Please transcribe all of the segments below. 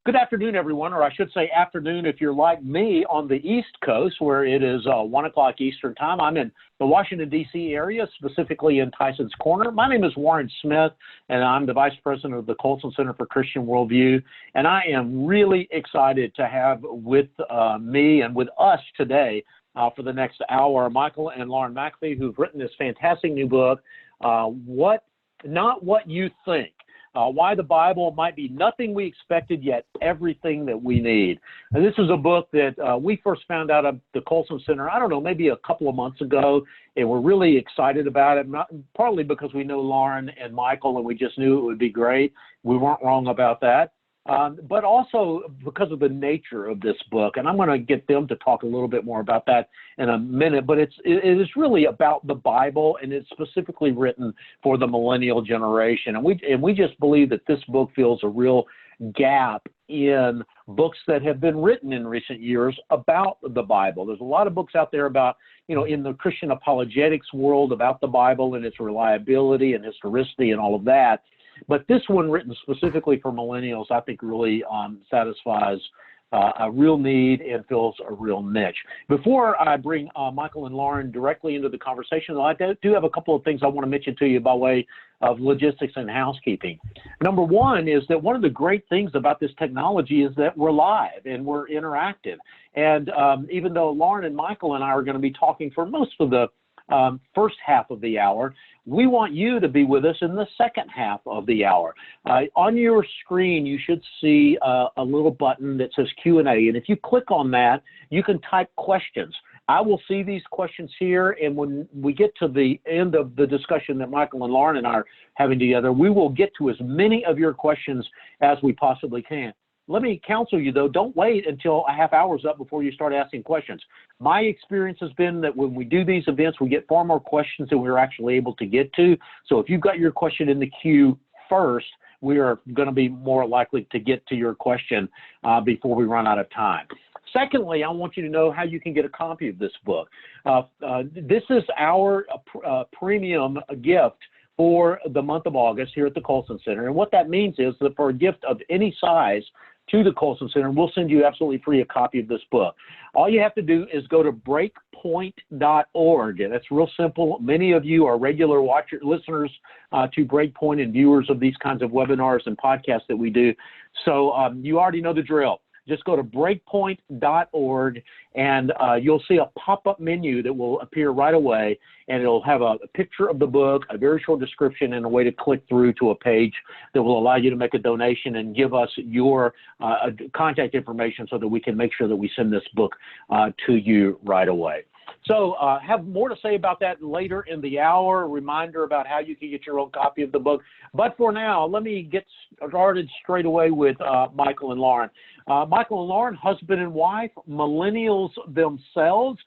Good afternoon, everyone, or I should say afternoon if you're like me on the East Coast, where it is 1 o'clock Eastern Time. I'm in the Washington, D.C. area, specifically in Tyson's Corner. My name is Warren Smith, and I'm the Vice President of the Colson Center for Christian Worldview. And I am really excited to have with me and with us today for the next hour, Michael and Lauren McAfee, who've written this fantastic new book, Not What You Think. Why the Bible Might Be Nothing We Expected, Yet Everything That We Need. And this is a book that we first found out at the Colson Center, I don't know, maybe a couple of months ago, and we're really excited about it, partly because we know Lauren and Michael, and we just knew it would be great. We weren't wrong about that. But also because of the nature of this book, and I'm going to get them to talk a little bit more about that in a minute, but it is really about the Bible, and it's specifically written for the millennial generation. And we just believe that this book fills a real gap in books that have been written in recent years about the Bible. There's a lot of books out there about, in the Christian apologetics world about the Bible and its reliability and historicity and all of that. But this one, written specifically for millennials, I think really satisfies a real need and fills a real niche. Before I bring Michael and Lauren directly into the conversation, I do have a couple of things I want to mention to you by way of logistics and housekeeping. Number one is that one of the great things about this technology is that we're live and we're interactive. And even though Lauren and Michael and I are going to be talking for most of the first half of the hour, we want you to be with us in the second half of the hour. On your screen, you should see a little button that says Q&A, and if you click on that, you can type questions. I will see these questions here, and when we get to the end of the discussion that Michael and Lauren and I are having together, we will get to as many of your questions as we possibly can. Let me counsel you, though, don't wait until a half hour's up before you start asking questions. My experience has been that when we do these events, we get far more questions than we're actually able to get to. So if you've got your question in the queue first, we are going to be more likely to get to your question before we run out of time. Secondly, I want you to know how you can get a copy of this book. This is our premium gift for the month of August here at the Colson Center. And what that means is that for a gift of any size to the Colson Center, we'll send you absolutely free a copy of this book. All you have to do is go to breakpoint.org. And it's real simple. Many of you are regular listeners to Breakpoint and viewers of these kinds of webinars and podcasts that we do. So you already know the drill. Just go to breakpoint.org, and you'll see a pop-up menu that will appear right away, and it'll have a picture of the book, a very short description, and a way to click through to a page that will allow you to make a donation and give us your contact information so that we can make sure that we send this book to you right away. So have more to say about that later in the hour, a reminder about how you can get your own copy of the book. But for now, let me get started straight away with Michael and Lauren. Michael and Lauren, husband and wife, millennials themselves.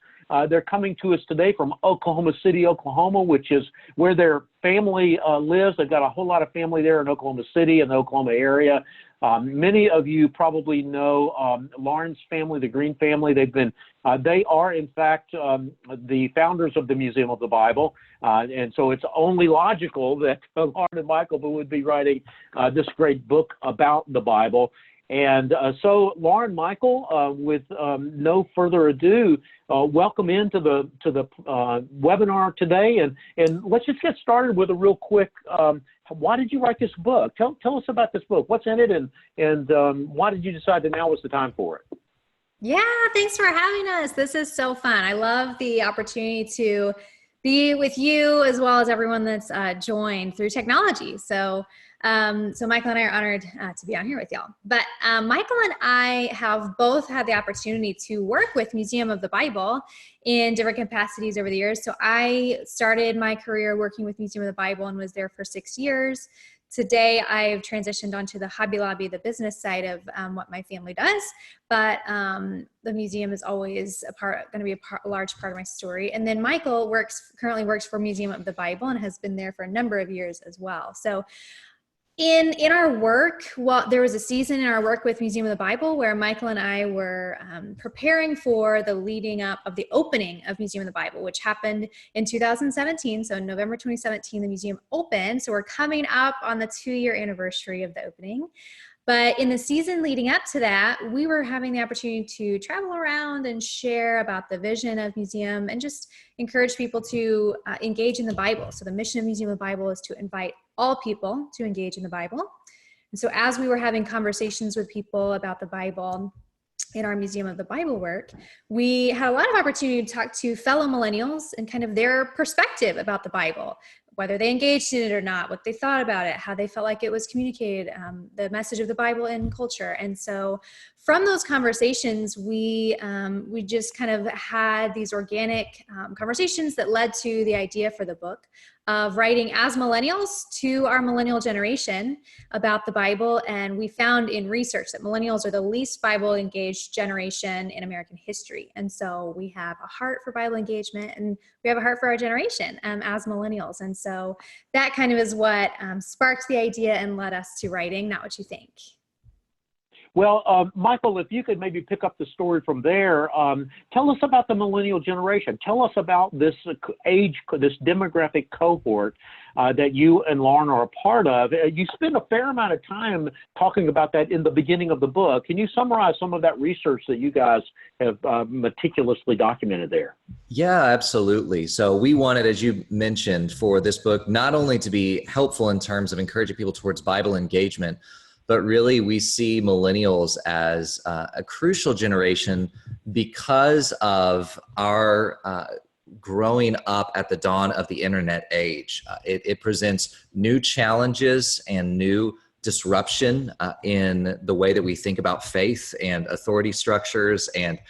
They're coming to us today from Oklahoma City, Oklahoma, which is where their family lives. They've got a whole lot of family there in Oklahoma City and the Oklahoma area. Many of you probably know Lauren's family, the Green family. They are, in fact, the founders of the Museum of the Bible. And so it's only logical that Lauren and Michael would be writing this great book about the Bible. And so, Lauren, Michael, with no further ado, welcome into the webinar today, and let's just get started with a real quick. Why did you write this book? Tell us about this book. What's in it, and why did you decide that now was the time for it? Yeah, thanks for having us. This is so fun. I love the opportunity to be with you as well as everyone that's joined through technology. So Michael and I are honored to be on here with y'all. But Michael and I have both had the opportunity to work with Museum of the Bible in different capacities over the years. So I started my career working with Museum of the Bible and was there for 6 years. Today, I've transitioned onto the Hobby Lobby, the business side of what my family does, but the museum is always going to be a large part of my story. And then Michael currently works for Museum of the Bible and has been there for a number of years as well. So In our work, well, there was a season in our work with Museum of the Bible where Michael and I were preparing for the leading up of the opening of Museum of the Bible, which happened in 2017. So in November 2017, the museum opened. So we're coming up on the 2-year anniversary of the opening. But in the season leading up to that, we were having the opportunity to travel around and share about the vision of museum and just encourage people to engage in the Bible. So the mission of Museum of the Bible is to invite all people to engage in the Bible. And so as we were having conversations with people about the Bible in our Museum of the Bible work, we had a lot of opportunity to talk to fellow millennials and kind of their perspective about the Bible, whether they engaged in it or not, what they thought about it, how they felt like it was communicated, the message of the Bible in culture. And so from those conversations, we just kind of had these organic conversations that led to the idea for the book of writing as millennials to our millennial generation about the Bible. And we found in research that millennials are the least Bible engaged generation in American history. And so we have a heart for Bible engagement and we have a heart for our generation as millennials. And so that kind of is what sparked the idea and led us to writing. Not what you think. Well, Michael, if you could maybe pick up the story from there, tell us about the millennial generation. Tell us about this this demographic cohort that you and Lauren are a part of. You spend a fair amount of time talking about that in the beginning of the book. Can you summarize some of that research that you guys have meticulously documented there? Yeah, absolutely. So we wanted, as you mentioned, for this book, not only to be helpful in terms of encouraging people towards Bible engagement, but really we see millennials as a crucial generation because of our growing up at the dawn of the internet age. It presents new challenges and new disruption in the way that we think about faith and authority structures. And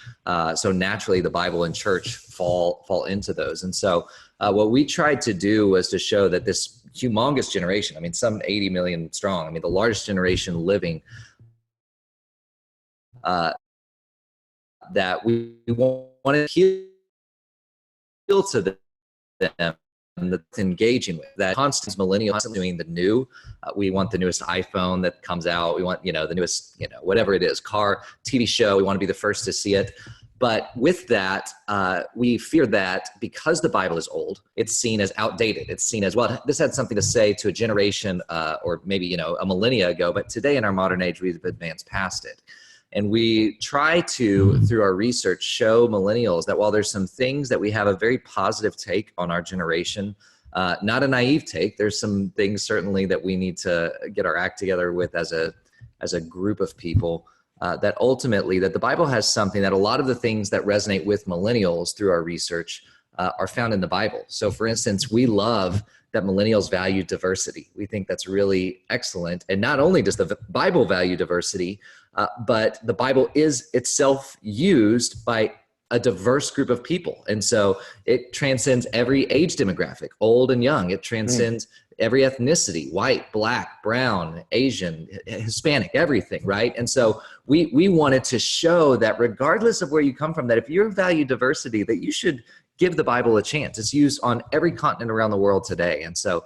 so naturally the Bible and church fall into those. And so what we tried to do was to show that this humongous generation, I mean, some 80 million strong, I mean, the largest generation living, that we want to appeal to them and that's engaging with that constant millennial constantly doing the new. We want the newest iPhone that comes out. We want, the newest, whatever it is, car, TV show. We want to be the first to see it. But with that, we fear that because the Bible is old, it's seen as outdated. It's seen as, well, this had something to say to a generation or maybe, a millennia ago, but today in our modern age, we've advanced past it. And we try to, through our research, show millennials that while there's some things that we have a very positive take on our generation, not a naive take, there's some things certainly that we need to get our act together with as a group of people. That ultimately, that the Bible has something that a lot of the things that resonate with millennials through our research are found in the Bible. So for instance, we love that millennials value diversity. We think that's really excellent. And not only does the Bible value diversity, but the Bible is itself used by a diverse group of people. And so it transcends every age demographic, old and young. It transcends every ethnicity, white, black, brown, Asian, Hispanic, everything, right? And so we wanted to show that regardless of where you come from, that if you value diversity, that you should give the Bible a chance. It's used on every continent around the world today. And so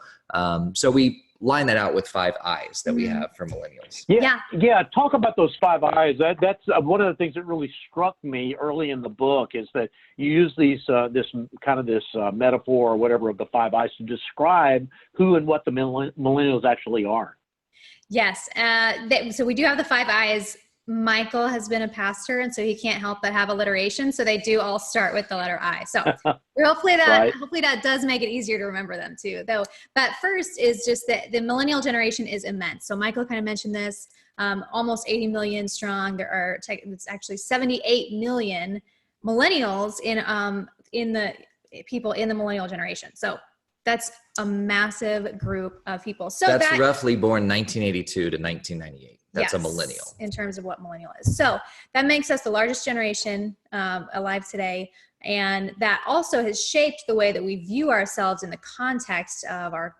so we line that out with 5 I's that we have for millennials. Yeah. Talk about those 5 I's. That's one of the things that really struck me early in the book is that you use this metaphor or whatever of the 5 I's to describe who and what the millennials actually are. Yes. So we do have the 5 I's. Michael has been a pastor, and so he can't help but have alliteration. So they do all start with the letter I. So hopefully that does make it easier to remember them too. Though, but first is just that the millennial generation is immense. So Michael kind of mentioned this, almost 80 million strong. It's actually 78 million millennials in the people in the millennial generation. So that's a massive group of people. So that's roughly born 1982 to 1998. That's a millennial. In terms of what millennial is. So that makes us the largest generation alive today. And that also has shaped the way that we view ourselves in the context of our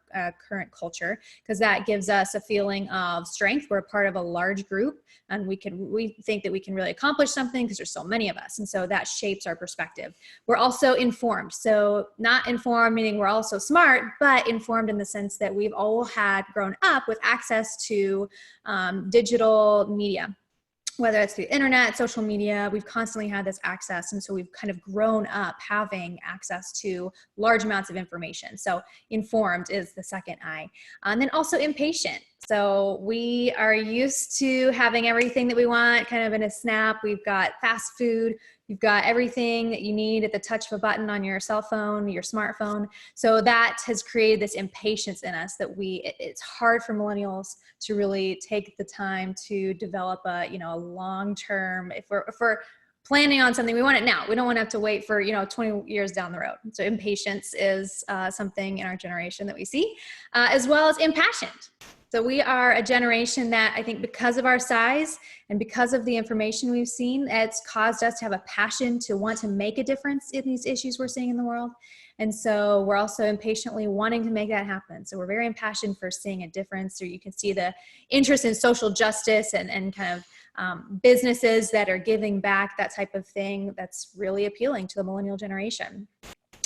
current culture, because that gives us a feeling of strength. We're a part of a large group, and we think that we can really accomplish something because there's so many of us. And so that shapes our perspective. We're also informed. So not informed meaning we're also smart, but informed in the sense that we've all grown up with access to digital media. Whether it's through the internet, social media, we've constantly had this access. And so we've kind of grown up having access to large amounts of information. So informed is the second I. And then also impatient. So we are used to having everything that we want kind of in a snap. We've got fast food. You've got everything that you need at the touch of a button on your cell phone, your smartphone. So that has created this impatience in us that it's hard for millennials to really take the time to develop a long-term, if we're planning on something, we want it now. We don't want to have to wait for, 20 years down the road. So impatience is something in our generation that we see, as well as impassioned. So we are a generation that I think because of our size and because of the information we've seen, it's caused us to have a passion to want to make a difference in these issues we're seeing in the world. And so we're also impatiently wanting to make that happen. So we're very impassioned for seeing a difference, or you can see the interest in social justice and kind of businesses that are giving back, that type of thing. That's really appealing to the millennial generation.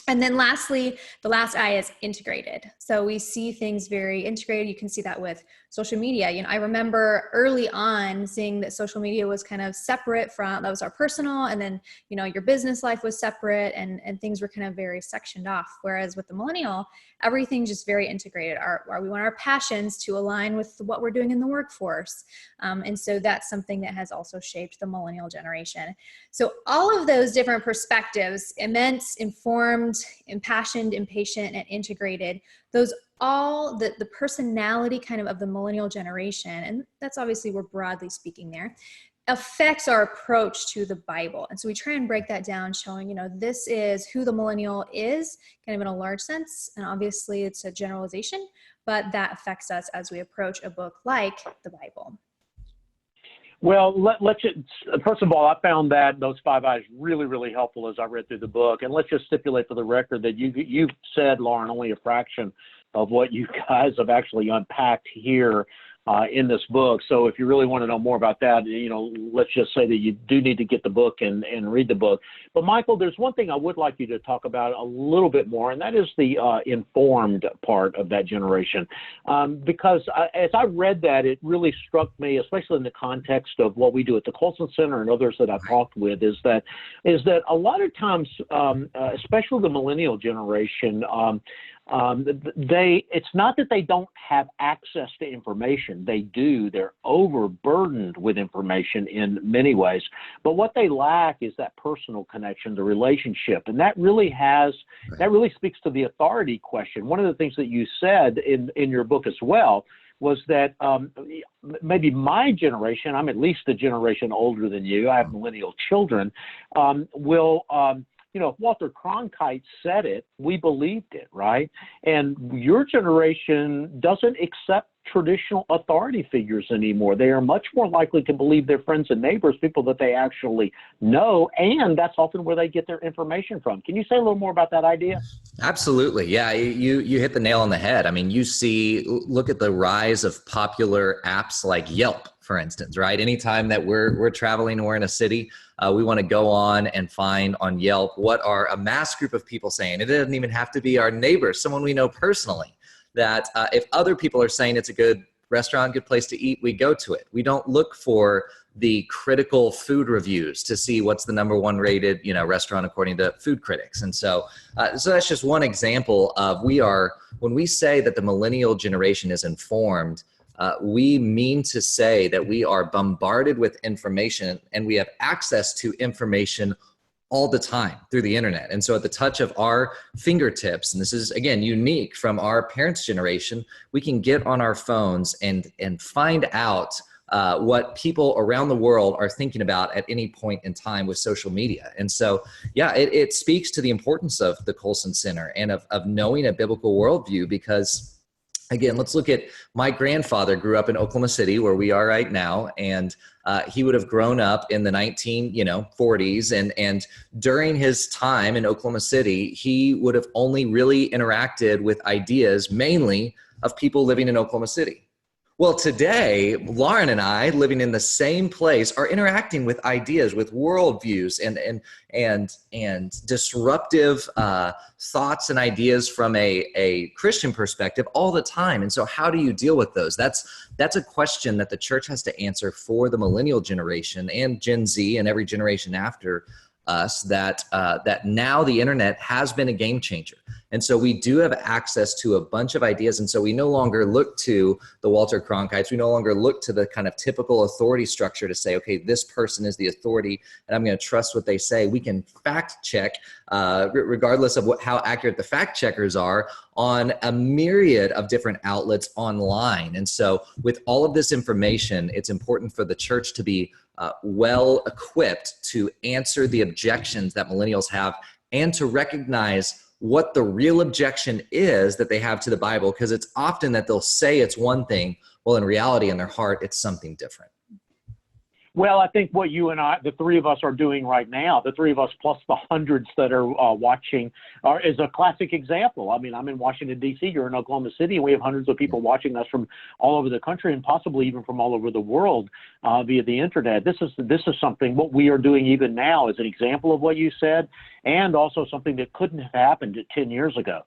And then lastly, the last I is integrated. So we see things very integrated. You can see that with social media. I remember early on seeing that social media was kind of separate from, that was our personal, and then, your business life was separate, and things were kind of very sectioned off. Whereas with the millennial, everything's just very integrated. We want our passions to align with what we're doing in the workforce. And so that's something that has also shaped the millennial generation. So all of those different perspectives, immense, informed, impassioned, impatient, and integrated, those all the personality kind of the millennial generation, and that's obviously we're broadly speaking there, affects our approach to the Bible. And so we try and break that down, showing, this is who the millennial is kind of in a large sense. And obviously it's a generalization, but that affects us as we approach a book like the Bible. Well, first of all, I found that those 5 I's really, really helpful as I read through the book. And let's just stipulate for the record that you've said, Lauren, only a fraction of what you guys have actually unpacked here in this book. So if you really want to know more about that, let's just say that you do need to get the book and read the book. But Michael, there's one thing I would like you to talk about a little bit more, and that is the informed part of that generation. Because as I read that, it really struck me, especially in the context of what we do at the Colson Center and others that I've talked with, is that a lot of times, especially the millennial generation, it's not that they don't have access to information. They do. They're overburdened with information in many ways. But what they lack is that personal connection, the relationship. And that really speaks to the authority question. One of the things that you said in your book as well was that maybe my generation, I'm at least a generation older than you, I have millennial children, if Walter Cronkite said it, we believed it, right? And your generation doesn't accept traditional authority figures anymore. They are much more likely to believe their friends and neighbors, people that they actually know, and that's often where they get their information from. Can you say a little more about that idea? Absolutely. Yeah, you hit the nail on the head. I mean, look at the rise of popular apps like Yelp, for instance, right? Anytime that we're traveling or in a city, we want to go on and find on Yelp what are a mass group of people saying. It doesn't even have to be our neighbors, someone we know personally, that if other people are saying it's a good restaurant, good place to eat, we go to it. We don't look for the critical food reviews to see what's the #1 rated, restaurant according to food critics. And so that's just one example of when we say that the millennial generation is informed, we mean to say that we are bombarded with information and we have access to information all the time through the internet. And so at the touch of our fingertips, and this is, again, unique from our parents' generation, we can get on our phones and find out what people around the world are thinking about at any point in time with social media. And so, yeah, it speaks to the importance of the Colson Center and of knowing a biblical worldview, because Again, let's look at my grandfather grew up in Oklahoma City, where we are right now, and he would have grown up in the 1940s, and during his time in Oklahoma City, he would have only really interacted with ideas mainly of people living in Oklahoma City. Well, today, Lauren and I, living in the same place, are interacting with ideas, with worldviews, and disruptive thoughts and ideas from a Christian perspective all the time. And so, how do you deal with those? That's a question that the church has to answer for the millennial generation and Gen Z and every generation after us. That now the internet has been a game changer. And so we do have access to a bunch of ideas. And so we no longer look to the Walter Cronkites. We no longer look to the kind of typical authority structure to say, okay, this person is the authority and I'm going to trust what they say. We can fact check, regardless of how accurate the fact checkers are, on a myriad of different outlets online. And so with all of this information, it's important for the church to be well equipped to answer the objections that millennials have and to recognize what the real objection is that they have to the Bible, because it's often that they'll say it's one thing, well, in reality, in their heart, it's something different. Well, I think what you and I, the three of us, are doing right now, the three of us plus the hundreds that are watching, is a classic example. I mean, I'm in Washington, D.C., you're in Oklahoma City, and we have hundreds of people watching us from all over the country and possibly even from all over the world via the internet. This is something, what we are doing even now is an example of what you said, and also something that couldn't have happened 10 years ago.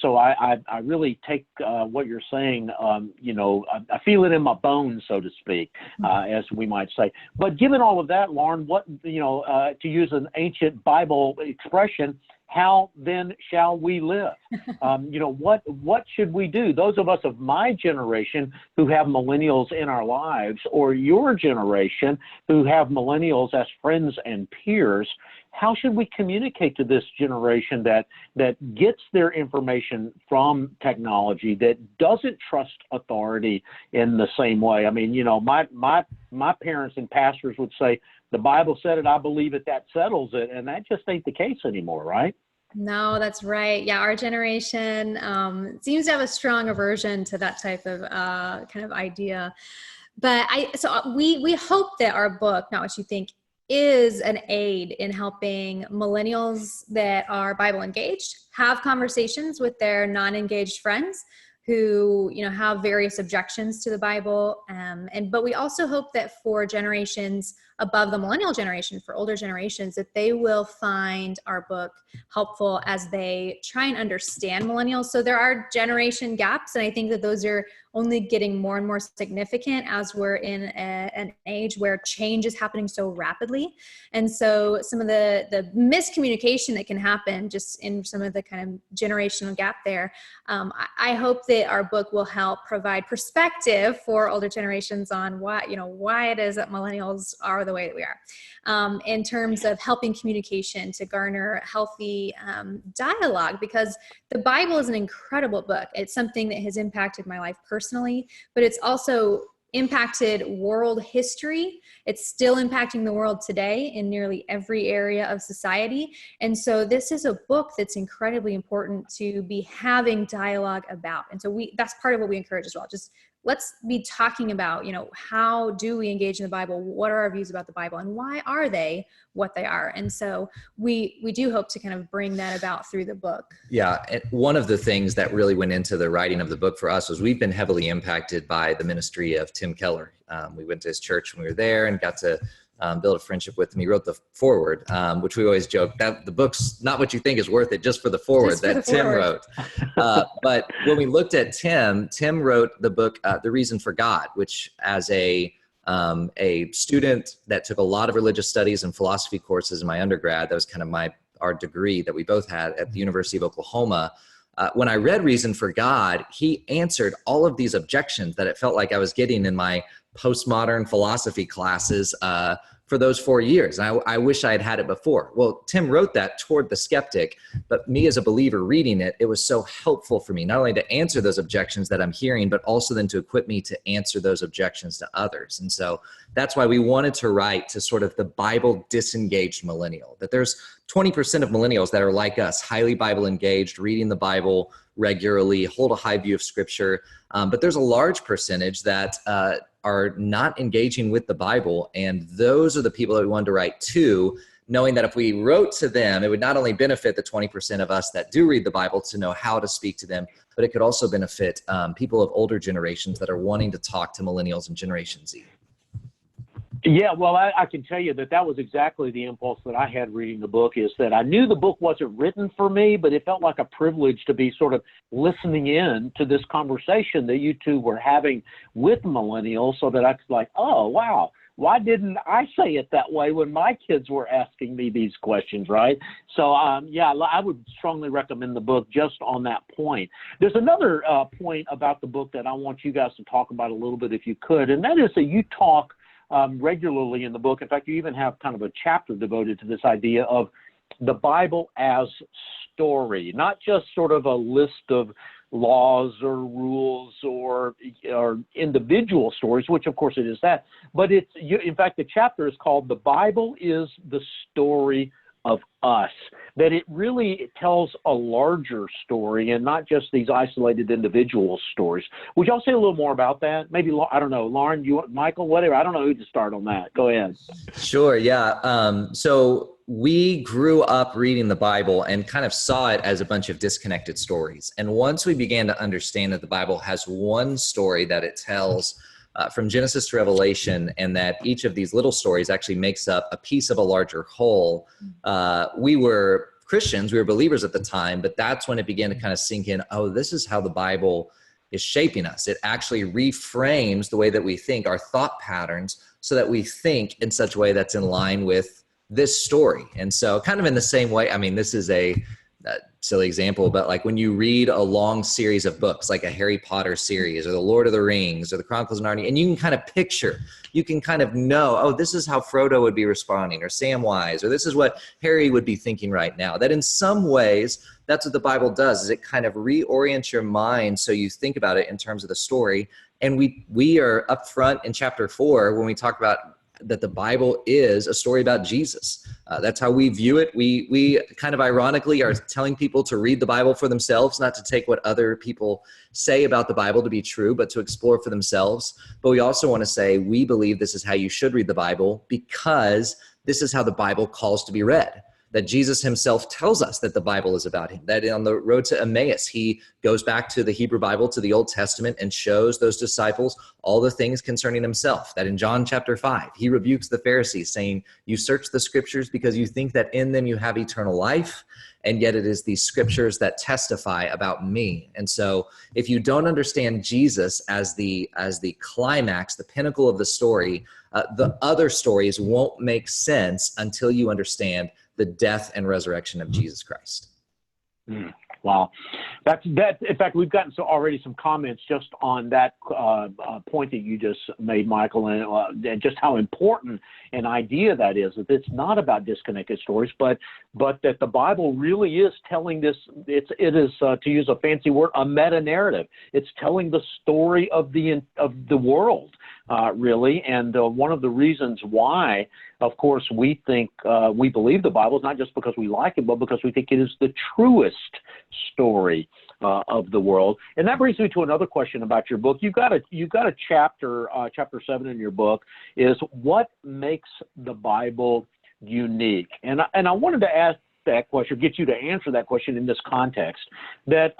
So I really take what you're saying, I feel it in my bones, so to speak, as we might say. But given all of that, Lauren, what, to use an ancient Bible expression, how then shall we live? What should we do? Those of us of my generation who have millennials in our lives, or your generation who have millennials as friends and peers, how should we communicate to this generation that gets their information from technology, that doesn't trust authority in the same way? I mean, my parents and pastors would say, the Bible said it, I believe it, that settles it. And that just ain't the case anymore, right? No, that's right. Yeah, our generation seems to have a strong aversion to that type of kind of idea. But we hope that our book, Not What You Think, is an aid in helping millennials that are Bible engaged have conversations with their non-engaged friends who, have various objections to the Bible. But we also hope that for generations above the millennial generation, for older generations, that they will find our book helpful as they try and understand millennials. So there are generation gaps, and I think that those are only getting more and more significant as we're in an age where change is happening so rapidly. And so some of the miscommunication that can happen just in some of the kind of generational gap there, I hope that our book will help provide perspective for older generations on why it is that millennials are the way that we are, in terms of helping communication to garner healthy dialogue, because the Bible is an incredible book. It's something that has impacted my life personally, but it's also impacted world history. It's still impacting the world today in nearly every area of society. And so this is a book that's incredibly important to be having dialogue about. And so that's part of what we encourage as well. Just let's be talking about, how do we engage in the Bible? What are our views about the Bible, and why are they what they are? And so we do hope to kind of bring that about through the book. Yeah. And one of the things that really went into the writing of the book for us was we've been heavily impacted by the ministry of Tim Keller. We went to his church when we were there and got to build a friendship with him. He wrote the foreword, which we always joke that the book's Not What You Think is worth it just for the foreword that Tim wrote. But when we looked at Tim wrote the book, The Reason for God, which as a student that took a lot of religious studies and philosophy courses in my undergrad, that was kind of our degree that we both had at the University of Oklahoma. When I read Reason for God, he answered all of these objections that it felt like I was getting in my postmodern philosophy classes for those 4 years. And I wish I had had it before. Well, Tim wrote that toward the skeptic, but me as a believer reading it, it was so helpful for me, not only to answer those objections that I'm hearing, but also then to equip me to answer those objections to others. And so that's why we wanted to write to sort of the Bible disengaged millennial, that there's 20% of millennials that are like us, highly Bible engaged, reading the Bible regularly, hold a high view of Scripture. But there's a large percentage that are not engaging with the Bible. And those are the people that we wanted to write to, knowing that if we wrote to them, it would not only benefit the 20% of us that do read the Bible to know how to speak to them, but it could also benefit people of older generations that are wanting to talk to millennials and Generation Z. Yeah, well, I can tell you that was exactly the impulse that I had reading the book, is that I knew the book wasn't written for me, but it felt like a privilege to be sort of listening in to this conversation that you two were having with millennials, so that I could like, oh, wow, why didn't I say it that way when my kids were asking me these questions, right? So, yeah, I would strongly recommend the book just on that point. There's another point about the book that I want you guys to talk about a little bit, if you could, and that is that you talk regularly in the book. In fact, you even have kind of a chapter devoted to this idea of the Bible as story, not just sort of a list of laws or rules or individual stories, which of course it is that, but in fact, the chapter is called "The Bible is the Story of Us," that it really tells a larger story and not just these isolated individual stories. Would y'all say a little more about that? Maybe, I don't know, Lauren, Michael, whatever. I don't know who to start on that. Go ahead. Sure, yeah. So we grew up reading the Bible and kind of saw it as a bunch of disconnected stories. And once we began to understand that the Bible has one story that it tells from Genesis to Revelation, and that each of these little stories actually makes up a piece of a larger whole. We were Christians, we were believers at the time, but that's when it began to kind of sink in, oh, this is how the Bible is shaping us. It actually reframes the way that we think, our thought patterns, so that we think in such a way that's in line with this story. And so kind of in the same way, I mean, this is a silly example, but like when you read a long series of books, like a Harry Potter series or the Lord of the Rings or the Chronicles of Narnia, and you can kind of picture, you can kind of know, oh, this is how Frodo would be responding, or Samwise, or this is what Harry would be thinking right now. That in some ways, that's what the Bible does, is it kind of reorients your mind so you think about it in terms of the story. And we are up front in chapter 4 when we talk about that the Bible is a story about Jesus. That's how we view it. We kind of ironically are telling people to read the Bible for themselves, not to take what other people say about the Bible to be true, but to explore for themselves. But we also want to say, we believe this is how you should read the Bible, because this is how the Bible calls to be read. That Jesus himself tells us that the Bible is about him, that on the road to Emmaus, he goes back to the Hebrew Bible, to the Old Testament, and shows those disciples all the things concerning himself. That in John chapter 5, he rebukes the Pharisees, saying, you search the scriptures because you think that in them you have eternal life, and yet it is these scriptures that testify about me. And so if you don't understand Jesus as the climax, the pinnacle of the story, the other stories won't make sense until you understand the death and resurrection of Jesus Christ. Wow. That. In fact, we've gotten already some comments just on that point that you just made, Michael, and just how important an idea that is, that it's not about disconnected stories, but that the Bible really is telling this, it is, to use a fancy word, a meta-narrative. It's telling the story of the world. Really. And one of the reasons why, of course, we think we believe the Bible is not just because we like it, but because we think it is the truest story of the world. And that brings me to another question about your book. You've got a chapter 7 in your book, is what makes the Bible unique. And I wanted to ask that question, get you to answer that question in this context, that,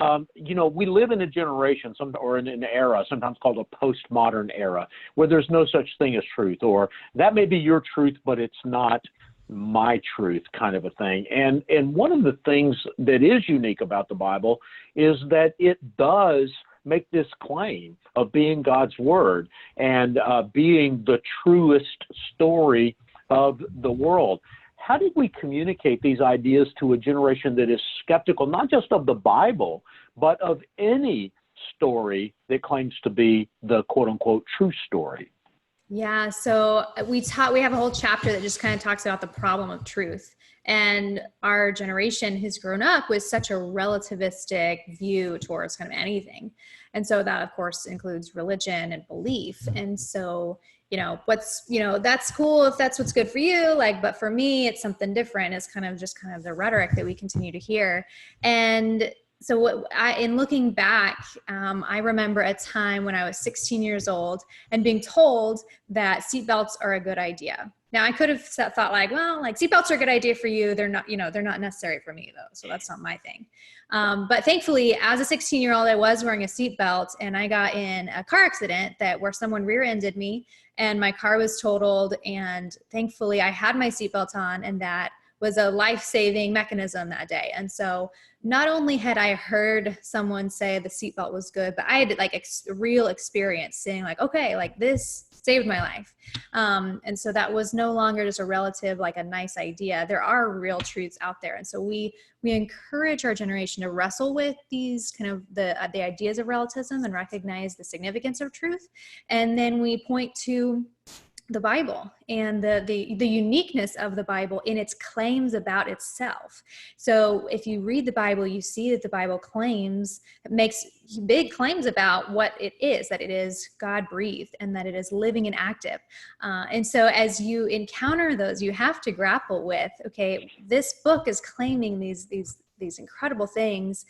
we live in a generation, or in an era, sometimes called a postmodern era, where there's no such thing as truth, or that may be your truth, but it's not my truth, kind of a thing. And one of the things that is unique about the Bible is that it does make this claim of being God's word and being the truest story of the world. How did we communicate these ideas to a generation that is skeptical, not just of the Bible, but of any story that claims to be the quote-unquote true story? Yeah, so we have a whole chapter that just kind of talks about the problem of truth. And our generation has grown up with such a relativistic view towards kind of anything. And so that, of course, includes religion and belief. And so, that's cool if that's what's good for you. Like, but for me, it's something different. It's kind of the rhetoric that we continue to hear. And so in looking back, I remember a time when I was 16 years old and being told that seatbelts are a good idea. Now I could have thought like, well, like seatbelts are a good idea for you. They're not, they're not necessary for me though. So that's not my thing. But thankfully as a 16-year-old, I was wearing a seatbelt and I got in a car accident where someone rear-ended me and my car was totaled. And thankfully I had my seatbelt on, and that was a life-saving mechanism that day. And so not only had I heard someone say the seatbelt was good, but I had like real experience saying like, okay, like this saved my life. And so that was no longer just a relative, like a nice idea. There are real truths out there. And so we encourage our generation to wrestle with these kind of the ideas of relativism and recognize the significance of truth. And then we point to the Bible and the uniqueness of the Bible in its claims about itself. So if you read the Bible, you see that the Bible makes big claims about what it is, that it is God breathed and that it is living and active. And so as you encounter those, you have to grapple with, okay, this book is claiming these incredible things.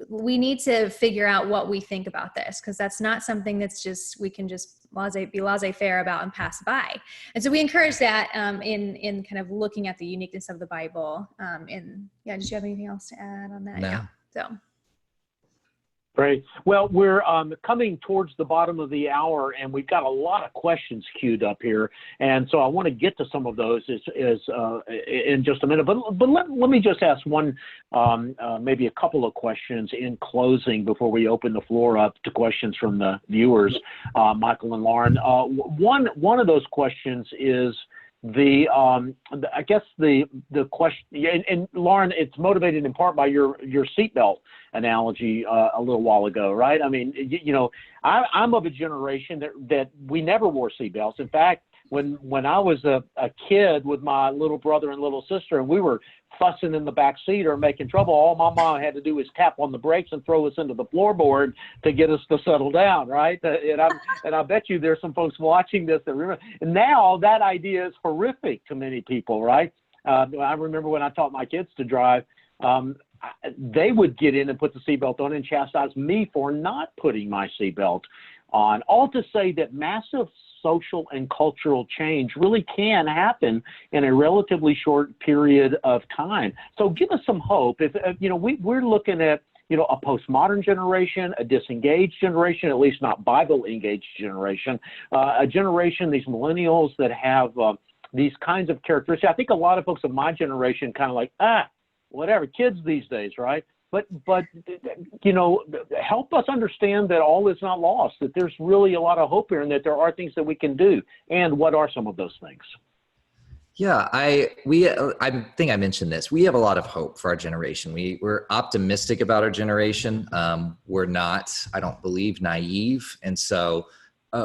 We need to figure out what we think about this, because that's not something that's just, we can just be laissez-faire about and pass by. And so we encourage that in kind of looking at the uniqueness of the Bible. Did you have anything else to add on that? No. Yeah. So. Great. Well, we're coming towards the bottom of the hour, and we've got a lot of questions queued up here, and so I want to get to some of those in just a minute. But let me just ask one, maybe a couple of questions in closing before we open the floor up to questions from the viewers, Michael and Lauren. One of those questions is I guess the question, and Lauren, it's motivated in part by your seatbelt analogy a little while ago, right? I mean, I'm of a generation that we never wore seatbelts. In fact, when I was a kid with my little brother and little sister, and we were fussing in the back seat or making trouble, all my mom had to do was tap on the brakes and throw us into the floorboard to get us to settle down, right? And I bet you there's some folks watching this that remember. And now that idea is horrific to many people, right? I remember when I taught my kids to drive, they would get in and put the seatbelt on and chastise me for not putting my seatbelt on. All to say that massive social and cultural change really can happen in a relatively short period of time. So give us some hope. If we're looking at a postmodern generation, a disengaged generation, at least not Bible engaged generation, a generation, these millennials that have these kinds of characteristics. I think a lot of folks of my generation kind of like, whatever, kids these days, right? But help us understand that all is not lost, that there's really a lot of hope here and that there are things that we can do. And what are some of those things? Yeah, I think I mentioned this. We have a lot of hope for our generation. We're optimistic about our generation. We're not, I don't believe, naive. And so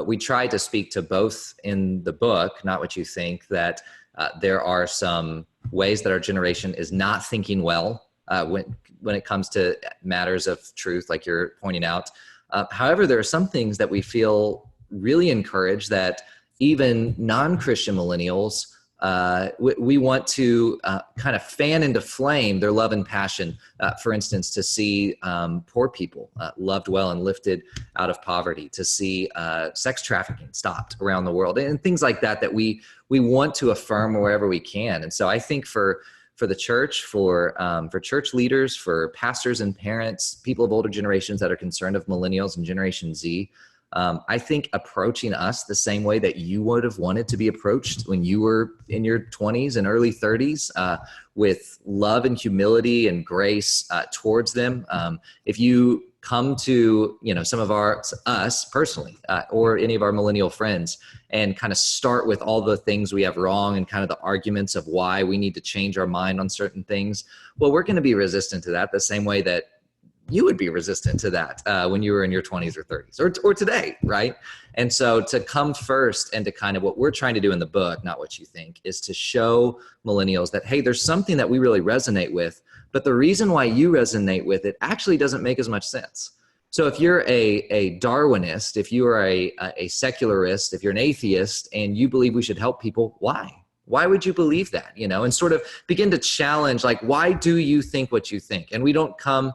we try to speak to both in the book, Not What You Think, that there are some ways that our generation is not thinking well when it comes to matters of truth, like you're pointing out. However, there are some things that we feel really encouraged that even non-Christian millennials, we want to kind of fan into flame their love and passion, for instance, to see poor people loved well and lifted out of poverty, to see sex trafficking stopped around the world, and things like that we want to affirm wherever we can. And so I think for the church, for church leaders, for pastors and parents, people of older generations that are concerned of millennials and Generation Z, I think approaching us the same way that you would have wanted to be approached when you were in your 20s and early 30s, with love and humility and grace towards them. If you come to some of us personally, or any of our millennial friends, and kind of start with all the things we have wrong and kind of the arguments of why we need to change our mind on certain things, well, we're going to be resistant to that the same way that you would be resistant to that when you were in your 20s or 30s or today, right? And so to come first and to kind of what we're trying to do in the book, not what you think, is to show millennials that, hey, there's something that we really resonate with, but the reason why you resonate with it actually doesn't make as much sense. So if you're a Darwinist, if you are a secularist, if you're an atheist and you believe we should help people, why? Why would you believe that? You know, and sort of begin to challenge, like, why do you think what you think? And we don't come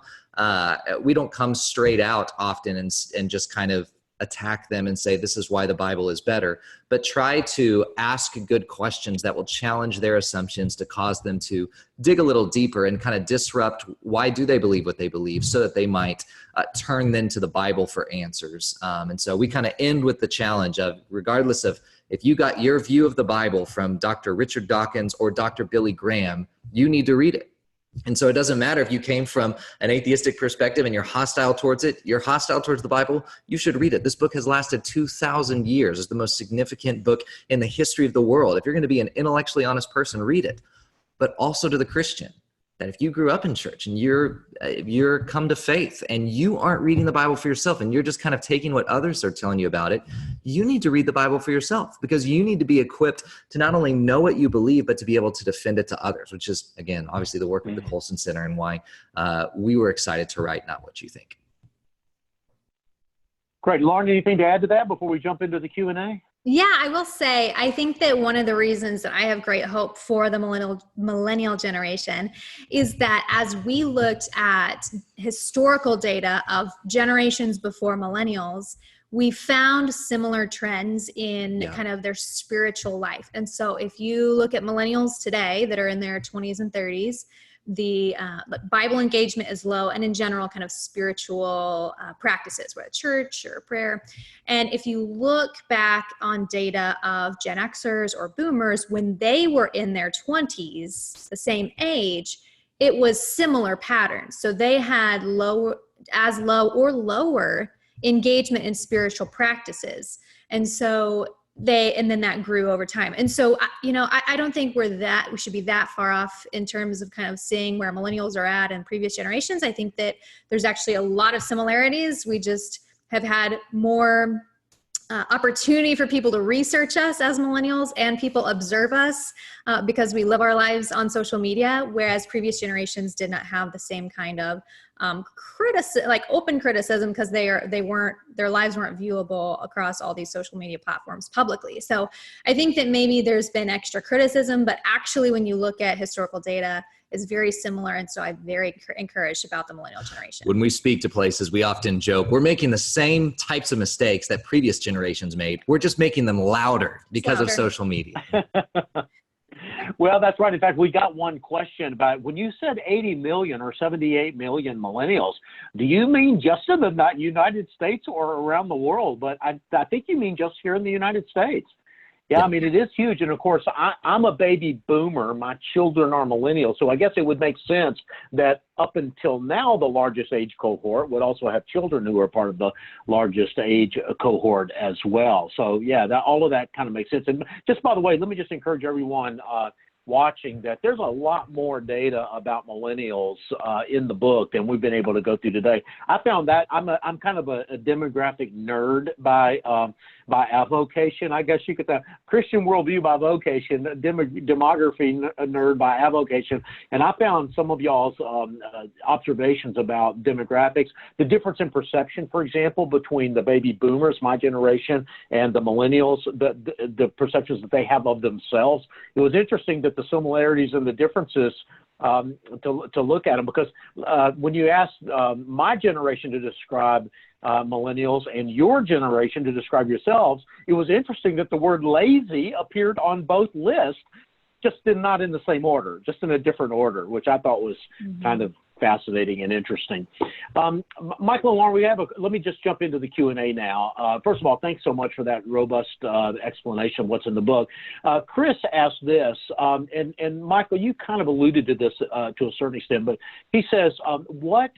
straight out often and just kind of attack them and say, this is why the Bible is better, but try to ask good questions that will challenge their assumptions to cause them to dig a little deeper and kind of disrupt why do they believe what they believe so that they might turn then to the Bible for answers. And so we kind of end with the challenge of, regardless of if you got your view of the Bible from Dr. Richard Dawkins or Dr. Billy Graham, you need to read it. And so it doesn't matter if you came from an atheistic perspective and you're hostile towards it, you're hostile towards the Bible, you should read it. This book has lasted 2,000 years. It's the most significant book in the history of the world. If you're going to be an intellectually honest person, read it. But also to the Christian, that if you grew up in church and you're come to faith and you aren't reading the Bible for yourself and you're just kind of taking what others are telling you about it, you need to read the Bible for yourself, because you need to be equipped to not only know what you believe, but to be able to defend it to others, which is, again, obviously the work of the Colson Center and why we were excited to write Not What You Think. Great. Lauren, anything to add to that before we jump into the Q&A? Yeah, I will say, I think that one of the reasons that I have great hope for the millennial generation is that as we looked at historical data of generations before millennials, we found similar trends in kind of their spiritual life. And so if you look at millennials today that are in their 20s and 30s, the Bible engagement is low, and in general kind of spiritual practices, whether church or prayer. And if you look back on data of Gen Xers or boomers, when they were in their 20s, the same age, it was similar patterns. So they had low or lower engagement in spiritual practices. And so and then that grew over time. And so, I don't think we should be that far off in terms of kind of seeing where millennials are at in previous generations. I think that there's actually a lot of similarities. We just have had more opportunity for people to research us as millennials, and people observe us because we live our lives on social media, whereas previous generations did not have the same kind of open criticism, because their lives weren't viewable across all these social media platforms publicly. So I think that maybe there's been extra criticism, but actually when you look at historical data, it's very similar. And so I'm very encouraged about the millennial generation. When we speak to places, we often joke, we're making the same types of mistakes that previous generations made. We're just making them louder because of social media. Well, that's right. In fact, we got one question about when you said 80 million or 78 million millennials, do you mean just in the United States or around the world? But I think you mean just here in the United States. Yeah, I mean, it is huge. And of course, I'm a baby boomer. My children are millennials. So I guess it would make sense that up until now, the largest age cohort would also have children who are part of the largest age cohort as well. So yeah, all of that kind of makes sense. And just by the way, let me just encourage everyone watching that there's a lot more data about millennials in the book than we've been able to go through today. I found that I'm kind of a demographic nerd by avocation, I guess you could say. Christian worldview by vocation, demography nerd by avocation. And I found some of y'all's observations about demographics, the difference in perception, for example, between the baby boomers, my generation, and the millennials, the perceptions that they have of themselves. It was interesting that the similarities and the differences to look at them, because when you ask my generation to describe millennials and your generation to describe yourselves, it was interesting that the word lazy appeared on both lists, just not in the same order, just in a different order, which I thought was kind of fascinating and interesting. Michael and Lauren, let me just jump into the Q&A now. First of all, thanks so much for that robust explanation of what's in the book. Chris asked this, and Michael, you kind of alluded to this to a certain extent, but he says, what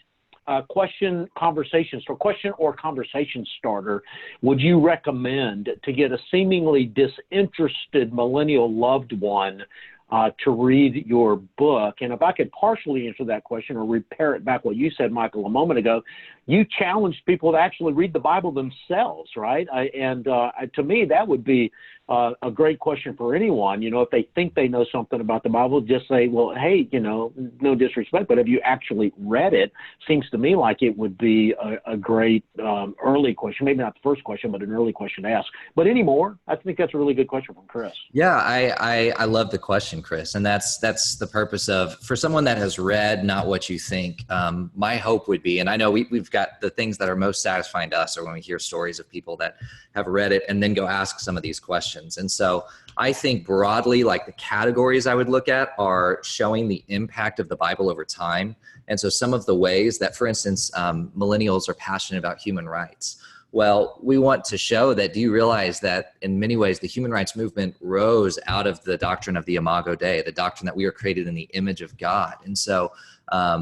question or conversation starter would you recommend to get a seemingly disinterested millennial loved one to read your book. And if I could partially answer that question or repair it back what you said, Michael, a moment ago, you challenged people to actually read the Bible themselves, right? To me, that would be a great question for anyone. You know, if they think they know something about the Bible, just say, well, hey, you know, no disrespect, but have you actually read it? Seems to me like it would be a great early question, maybe not the first question, but an early question to ask. But any more? I think that's a really good question from Chris. Yeah, I love the question, Chris. And that's the purpose of, for someone that has read Not What You Think, my hope would be, and I know we've got the things that are most satisfying to us are when we hear stories of people that have read it and then go ask some of these questions. And so I think broadly, like the categories I would look at are showing the impact of the Bible over time. And so some of the ways that, for instance, millennials are passionate about human rights. Well, we want to show that, do you realize that in many ways the human rights movement rose out of the doctrine of the imago Dei, the doctrine that we are created in the image of God. And so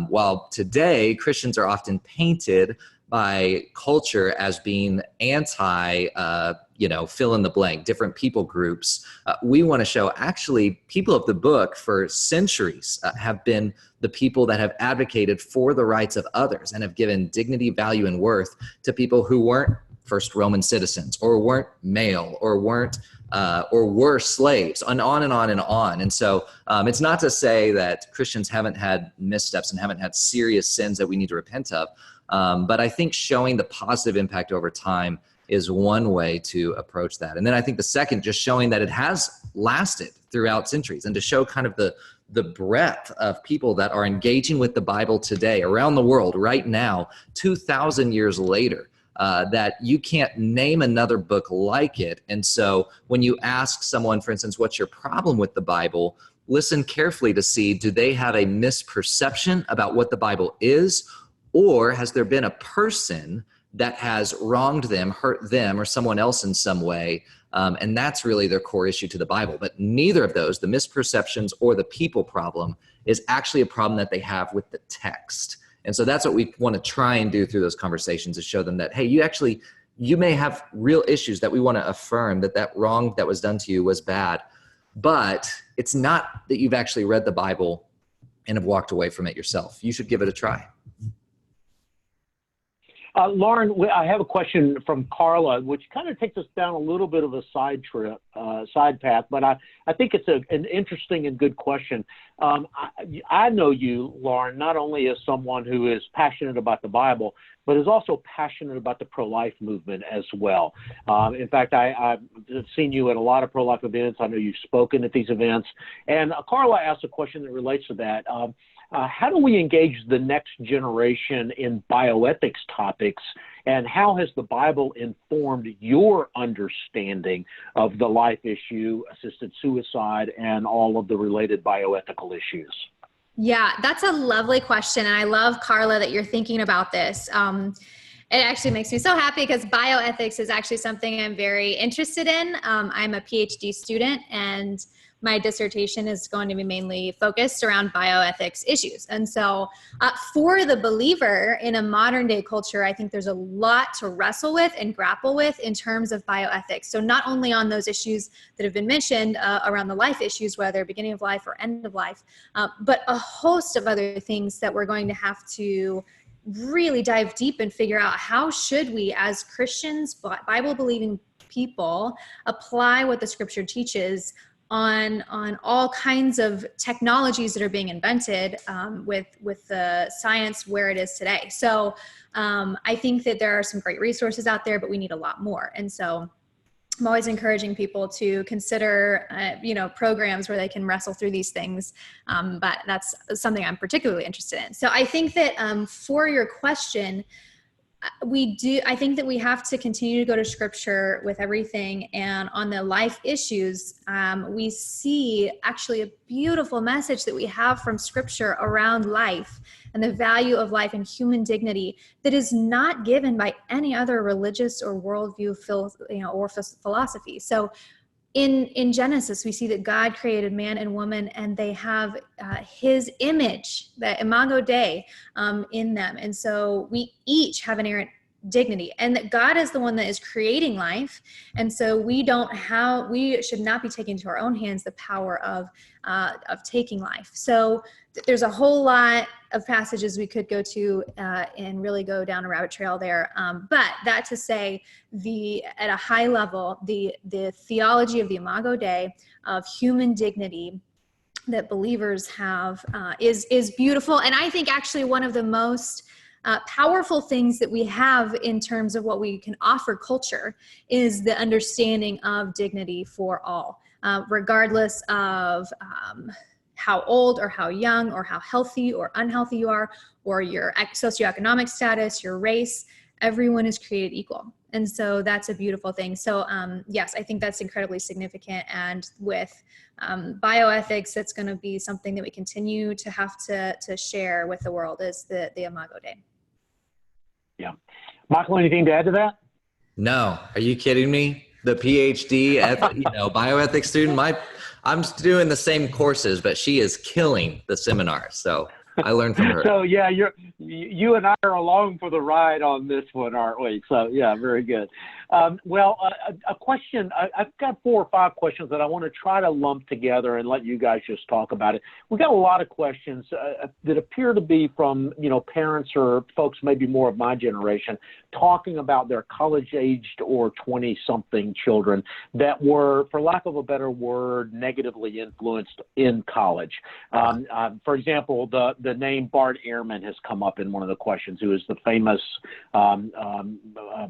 while today Christians are often painted by culture as being anti, fill in the blank, different people groups, we want to show actually people of the book for centuries have been the people that have advocated for the rights of others and have given dignity, value, and worth to people who weren't first Roman citizens or weren't male or weren't or were slaves, and on and on and on. And so it's not to say that Christians haven't had missteps and haven't had serious sins that we need to repent of. But I think showing the positive impact over time is one way to approach that. And then I think the second, just showing that it has lasted throughout centuries, and to show kind of the breadth of people that are engaging with the Bible today around the world right now, 2,000 years later, that you can't name another book like it. And so when you ask someone, for instance, what's your problem with the Bible, listen carefully to see, do they have a misperception about what the Bible is? Or has there been a person that has wronged them, hurt them, or someone else in some way? And that's really their core issue to the Bible. But neither of those, the misperceptions or the people problem, is actually a problem that they have with the text. And so that's what we want to try and do through those conversations, is show them that, hey, you may have real issues that we want to affirm, that wrong that was done to you was bad. But it's not that you've actually read the Bible and have walked away from it yourself. You should give it a try. Lauren, I have a question from Carla, which kind of takes us down a little bit of a side path, but I think it's an interesting and good question. I know you, Lauren, not only as someone who is passionate about the Bible, but is also passionate about the pro-life movement as well. In fact, I've seen you at a lot of pro-life events. I know you've spoken at these events. And Carla asked a question that relates to that. How do we engage the next generation in bioethics topics, and how has the Bible informed your understanding of the life issue, assisted suicide, and all of the related bioethical issues? Yeah, that's a lovely question. And I love, Carla, that you're thinking about this. It actually makes me so happy because bioethics is actually something I'm very interested in. I'm a PhD student, and my dissertation is going to be mainly focused around bioethics issues. And so for the believer in a modern day culture, I think there's a lot to wrestle with and grapple with in terms of bioethics. So not only on those issues that have been mentioned around the life issues, whether beginning of life or end of life, but a host of other things that we're going to have to really dive deep and figure out, how should we as Christians, Bible believing people, apply what the scripture teaches on all kinds of technologies that are being invented with the science where it is today. So I think that there are some great resources out there, but we need a lot more. And so I'm always encouraging people to consider, programs where they can wrestle through these things. But that's something I'm particularly interested in. So I think that for your question, I think that we have to continue to go to scripture with everything. And on the life issues, we see actually a beautiful message that we have from scripture around life and the value of life and human dignity that is not given by any other religious or worldview, or philosophy. So in Genesis, we see that God created man and woman, and they have his image, the imago Dei, in them. And so we each have an dignity, and that God is the one that is creating life. And so we should not be taking into our own hands the power of taking life. So there's a whole lot of passages we could go to and really go down a rabbit trail there. But that to say, at a high level, the theology of the Imago Dei, of human dignity that believers have, is beautiful. And I think actually one of the most powerful things that we have in terms of what we can offer culture is the understanding of dignity for all, regardless of how old or how young or how healthy or unhealthy you are, or your socioeconomic status, your race. Everyone is created equal. And so that's a beautiful thing. So yes, I think that's incredibly significant. And with bioethics, that's going to be something that we continue to have to share with the world, is the Imago Dei. Yeah. Michael, anything to add to that? No. Are you kidding me? The PhD, bioethics student, I'm doing the same courses, but she is killing the seminar. So I learned from her. So yeah, you and I are along for the ride on this one, aren't we? So yeah, very good. A question. I've got 4 or 5 questions that I want to try to lump together and let you guys just talk about it. We've got a lot of questions that appear to be from parents or folks maybe more of my generation talking about their college-aged or 20-something children that were, for lack of a better word, negatively influenced in college. For example, the name Bart Ehrman has come up in one of the questions, who is the famous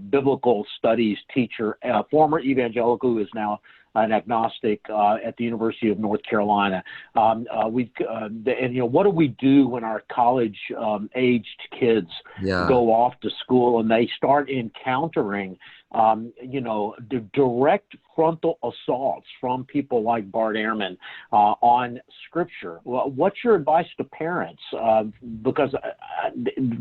biblical studies teacher, former evangelical who is now an agnostic at the University of North Carolina. What do we do when our college-aged kids go off to school and they start encountering the direct frontal assaults from people like Bart Ehrman on Scripture? Well, what's your advice to parents? Because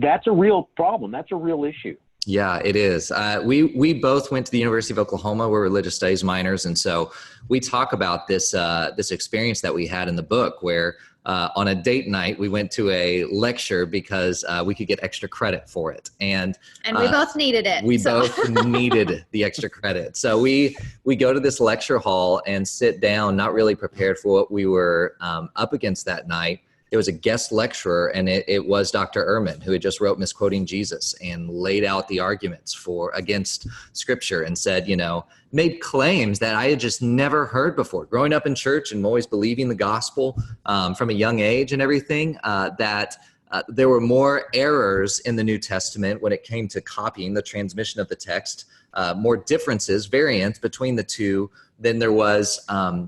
that's a real problem. That's a real issue. Yeah, it is. We both went to the University of Oklahoma. We're religious studies minors. And so we talk about this experience that we had in the book where on a date night, we went to a lecture because we could get extra credit for it. And we both needed it. We both needed the extra credit. So we go to this lecture hall and sit down, not really prepared for what we were up against that night. It was a guest lecturer, and it was Dr. Ehrman, who had just wrote Misquoting Jesus and laid out the arguments against Scripture and said, made claims that I had just never heard before. Growing up in church and always believing the gospel from a young age and everything, that there were more errors in the New Testament when it came to copying the transmission of the text, more differences, variants between the two than there was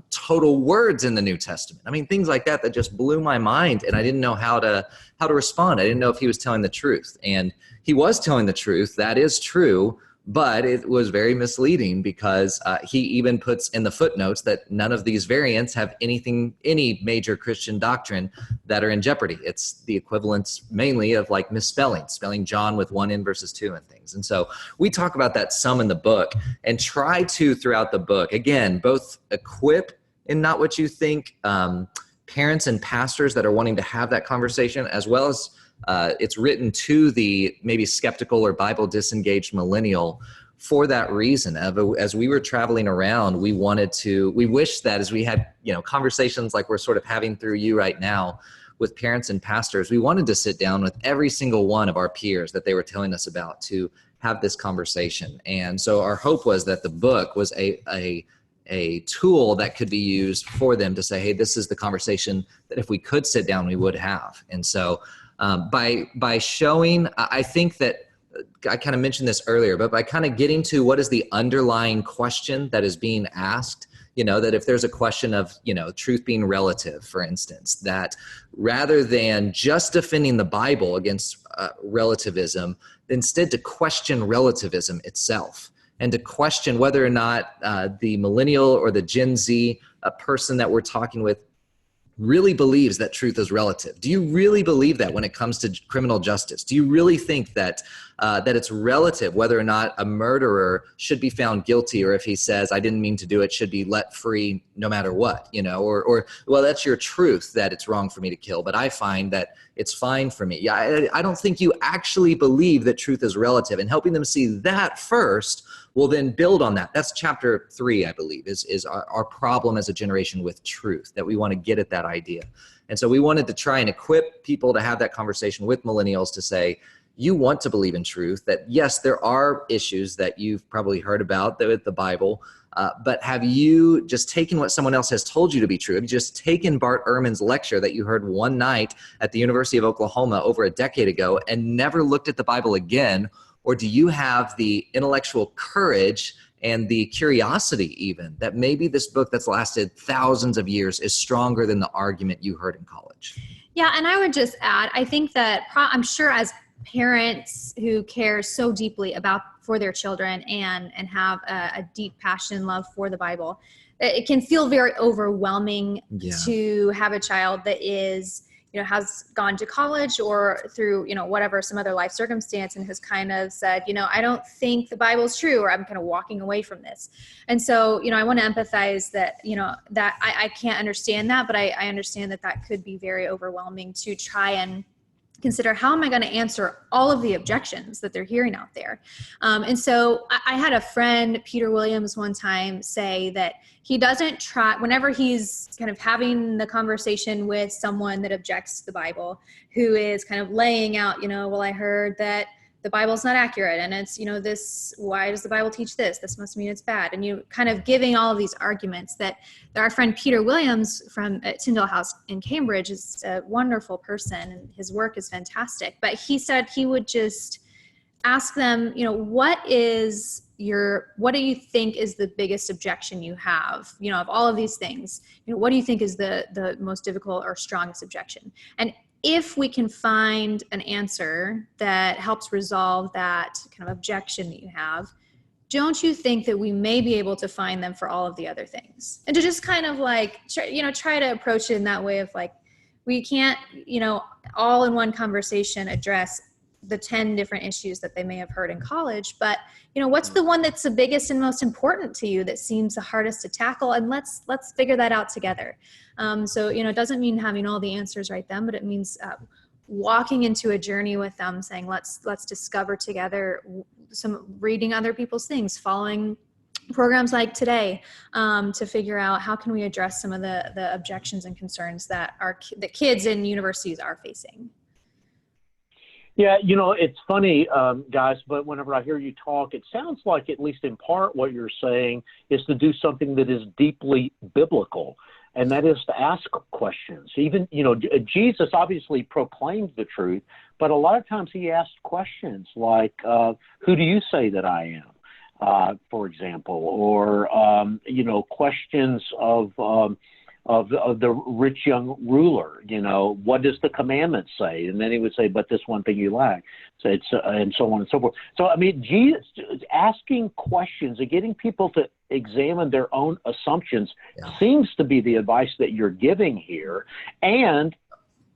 total words in the New Testament. I mean, things like that just blew my mind, and I didn't know how to respond. I didn't know if he was telling the truth, and he was telling the truth. That is true, but it was very misleading because he even puts in the footnotes that none of these variants have any major Christian doctrine that are in jeopardy. It's the equivalence mainly of like spelling John with 1 N versus 2 and things. And so we talk about that some in the book and try to, throughout the book, again, both equip in Not What You Think parents and pastors that are wanting to have that conversation, as well as it's written to the maybe skeptical or Bible disengaged millennial for that reason. As we were traveling around, we wished that as we had, conversations like we're sort of having through you right now with parents and pastors, we wanted to sit down with every single one of our peers that they were telling us about to have this conversation. And so our hope was that the book was a tool that could be used for them to say, hey, this is the conversation that if we could sit down, we would have. And so by showing, I think that I kind of mentioned this earlier, but by kind of getting to what is the underlying question that is being asked, that if there's a question of, truth being relative, for instance, that rather than just defending the Bible against relativism, instead to question relativism itself and to question whether or not the millennial or the Gen Z person that we're talking with really believes that truth is relative. Do you really believe that when it comes to criminal justice? Do you really think that that it's relative whether or not a murderer should be found guilty, or if he says, I didn't mean to do it, should be let free no matter what, or well, that's your truth that it's wrong for me to kill, but I find that it's fine for me. Yeah, I don't think you actually believe that truth is relative, and helping them see that first will then build on that. That's chapter 3, I believe, is our problem as a generation with truth, that we want to get at that idea. And so we wanted to try and equip people to have that conversation with millennials to say, you want to believe in truth, that yes, there are issues that you've probably heard about with the Bible, but have you just taken what someone else has told you to be true? Have you just taken Bart Ehrman's lecture that you heard one night at the University of Oklahoma over a decade ago and never looked at the Bible again? Or do you have the intellectual courage and the curiosity even that maybe this book that's lasted thousands of years is stronger than the argument you heard in college? Yeah, and I would just add, I think that I'm sure as parents who care so deeply for their children and have a deep passion and love for the Bible, it can feel very overwhelming to have a child that is, has gone to college or through, whatever, some other life circumstance, and has kind of said, I don't think the Bible's true, or I'm kind of walking away from this. And so, I want to empathize that, that I can't understand that, but I understand that could be very overwhelming to try and consider, how am I going to answer all of the objections that they're hearing out there? And so I had a friend, Peter Williams, one time say that he doesn't try, whenever he's kind of having the conversation with someone that objects to the Bible, who is kind of laying out, well, I heard that the Bible's not accurate, and it's, this, why does the Bible teach this? This must mean it's bad. And you kind of giving all of these arguments that our friend Peter Williams from Tyndale House in Cambridge is a wonderful person, and his work is fantastic. But he said he would just ask them, what do you think is the biggest objection you have, of all of these things, what do you think is the most difficult or strongest objection? And if we can find an answer that helps resolve that kind of objection that you have, don't you think that we may be able to find them for all of the other things? And to just kind of try to approach it in that way of we can't, all in one conversation address the 10 different issues that they may have heard in college, but what's the one that's the biggest and most important to you that seems the hardest to tackle, and let's figure that out together. So it doesn't mean having all the answers right then, but it means walking into a journey with them, saying let's discover together, some reading other people's things, following programs like today, to figure out how can we address some of the objections and concerns that the kids in universities are facing. Yeah, it's funny, guys, but whenever I hear you talk, it sounds like, at least in part, what you're saying is to do something that is deeply biblical, and that is to ask questions. Even, Jesus obviously proclaimed the truth, but a lot of times he asked questions like, who do you say that I am, for example, or, questions of the rich young ruler, what does the commandment say? And then he would say, but this one thing you lack. So it's, and so on and so forth. So, Jesus asking questions and getting people to examine their own assumptions seems to be the advice that you're giving here. And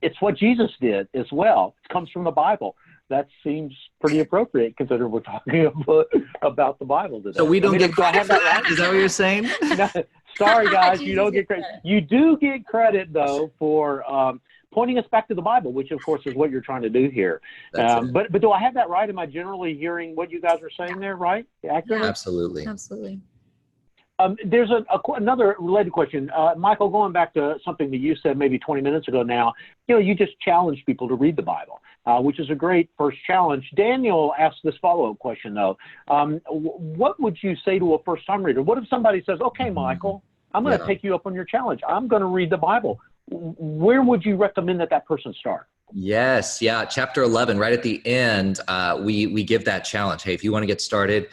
it's what Jesus did as well. It comes from the Bible. That seems pretty appropriate considering we're talking about the Bible today. So we don't get credit for that? Is that what you're saying? No, sorry, guys, you don't get credit. You do get credit, though, for pointing us back to the Bible, which, of course, is what you're trying to do here. But do I have that right? Am I generally hearing what you guys are saying there, right? Accurately? Absolutely. Absolutely. There's another related question. Michael, going back to something that you said maybe 20 minutes ago now, you just challenged people to read the Bible, which is a great first challenge. Daniel asked this follow-up question, though. What would you say to a first-time reader? What if somebody says, okay, Michael, I'm going to take you up on your challenge. I'm going to read the Bible. Where would you recommend that person start? Yes. Yeah. Chapter 11, right at the end, we give that challenge. Hey, if you want to get started,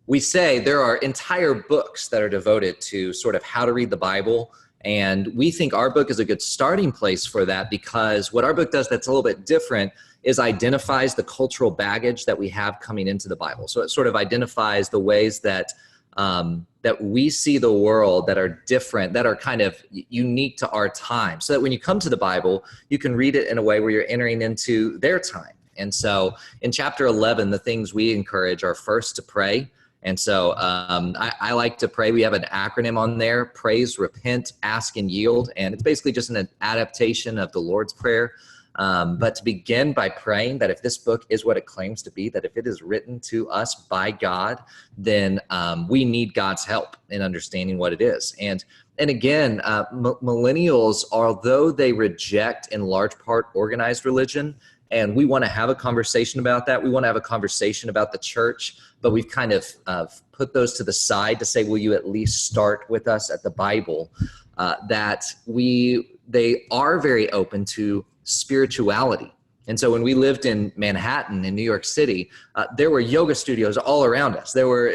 we say there are entire books that are devoted to sort of how to read the Bible. And we think our book is a good starting place for that, because what our book does that's a little bit different is identifies the cultural baggage that we have coming into the Bible. So it sort of identifies the ways that that we see the world that are different, that are kind of unique to our time, so that when you come to the Bible, you can read it in a way where you're entering into their time. And so in chapter 11, the things we encourage are first to pray. And so I like to pray. We have an acronym on there: praise, repent, ask, and yield. And it's basically just an adaptation of the Lord's Prayer. But to begin by praying that if this book is what it claims to be, that if it is written to us by God, then we need God's help in understanding what it is. And again, millennials, although they reject in large part organized religion, and we want to have a conversation about that. We want to have a conversation about the church, but we've kind of put those to the side to say, will you at least start with us at the Bible? They are very open to spirituality. And so when we lived in Manhattan in New York City, there were yoga studios all around us. There were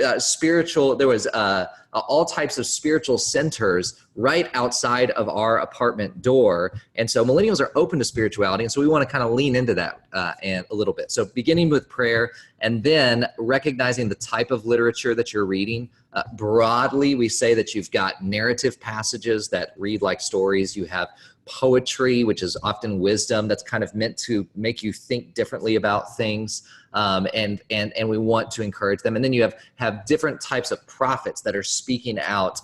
all types of spiritual centers right outside of our apartment door. And so millennials are open to spirituality. And so we want to kind of lean into that and a little bit. So beginning with prayer, and then recognizing the type of literature that you're reading. Broadly, we say that you've got narrative passages that read like stories. You have poetry, which is often wisdom that's kind of meant to make you think differently about things. And we want to encourage them. And then you have different types of prophets that are speaking out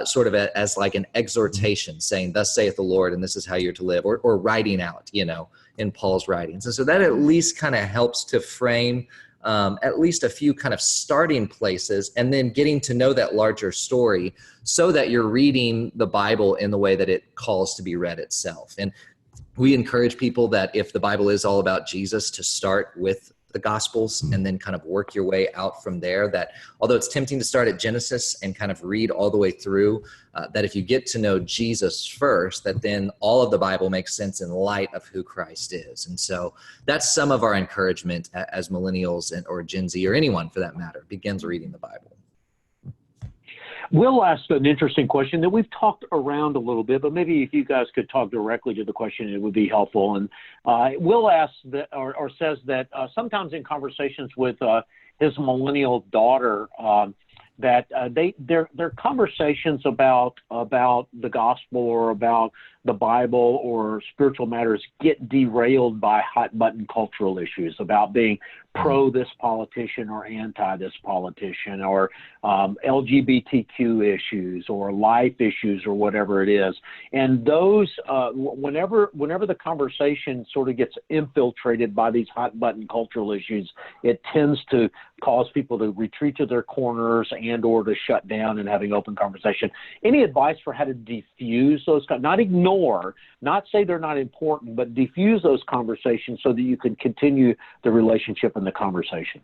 sort of as like an exhortation, saying, thus saith the Lord, and this is how you're to live, or writing out, in Paul's writings. And so that at least kind of helps to frame at least a few kind of starting places, and then getting to know that larger story so that you're reading the Bible in the way that it calls to be read itself. And we encourage people that if the Bible is all about Jesus, to start with the Gospels and then kind of work your way out from there. That although it's tempting to start at Genesis and kind of read all the way through, that if you get to know Jesus first, that then all of the Bible makes sense in light of who Christ is. And so that's some of our encouragement as millennials or Gen Z, or anyone for that matter, begins reading the Bible. Will asked an interesting question that we've talked around a little bit, but maybe if you guys could talk directly to the question, it would be helpful. And Will asks that, or says that sometimes in conversations with his millennial daughter, that their conversations about the gospel or about the Bible or spiritual matters get derailed by hot button cultural issues about being pro this politician or anti this politician, or LGBTQ issues or life issues or whatever it is. And those, whenever the conversation sort of gets infiltrated by these hot button cultural issues, it tends to cause people to retreat to their corners and or to shut down and having open conversation. Any advice for how to diffuse those, not ignore, not say they're not important, but diffuse those conversations so that you can continue the relationship and the conversation?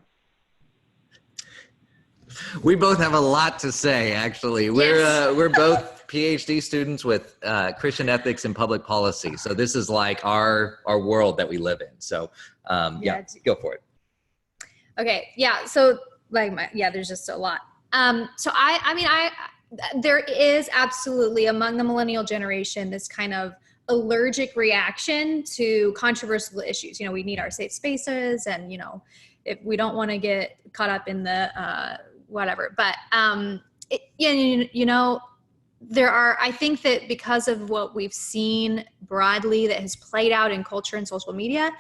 We both have a lot to say, actually. We're both PhD students with Christian ethics and public policy. So this is like our world that we live in. So go for it. Okay. Yeah. So there's just a lot. So there is absolutely among the millennial generation this kind of allergic reaction to controversial issues. We need our safe spaces, and if we don't want to get caught up in the whatever. But there are, I think that because of what we've seen broadly that has played out in culture and social media,